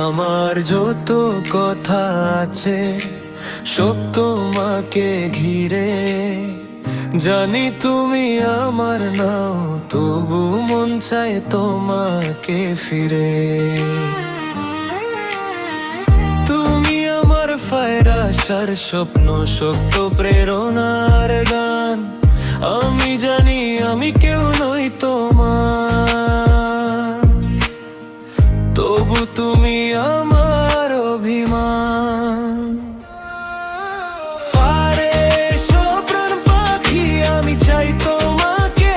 আমার যত কথা আছে সব তোমাকে ঘিরে, জানি তুমি আমার নাও, তবু মন চায় তোমাকে ফিরে। তুমি আমার ফায়রাসার স্বপ্ন, শক্ত প্রেরণার গান। আমি জানি আমি কেউ নই তোমার, তবু তুমি আমার অভিমান। ফারেশ ও প্রাণ পাখি, আমি চাই তোমাকে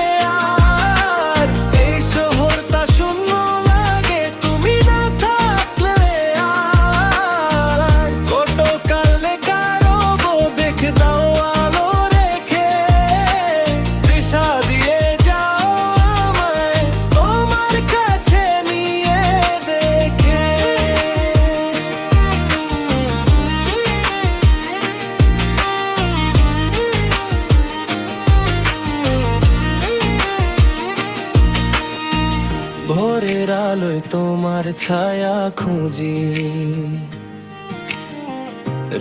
আর। এই শহরটা শূন্য লাগে তুমি না থাকলে আর। কত কালে কারো দেখে দাও আলো রেখে, দিশা দিয়ে যাও আমায় তোমার কাছে নিয়ে দেখে। ভোরের আলোয় তোমার ছায়া খুঁজি,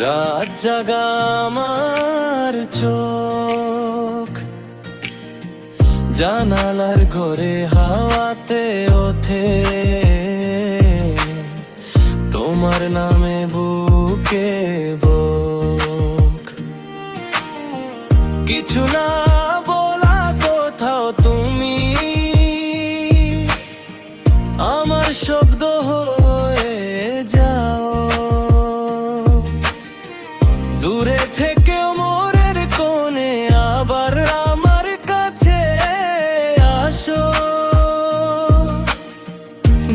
রাত জাগা আমার চোখ। জানালার ঘরে হাওয়াতে ওঠে তোমার নামে বুকে বুক। কিছু না বলা কোথাও তুমি আমার শব্দ হয়ে যাও। দূরে থেকে মোরের কোণে আবার আমার কাছে আসো।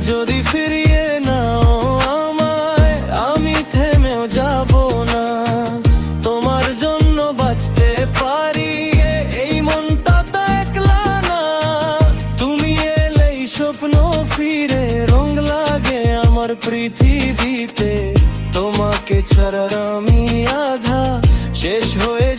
যদি ফিরিয়ে নাও আমায়, আমি থেমেও যাব না। তোমার জন্য বাঁচতে পারি, এই মনটা তো একলা না। তুমি এলেই স্বপ্ন ফিরে, রং লাগে আমার পৃথিবীতে। তোমাকে ছাড়া আমি আধা, শেষ হয়ে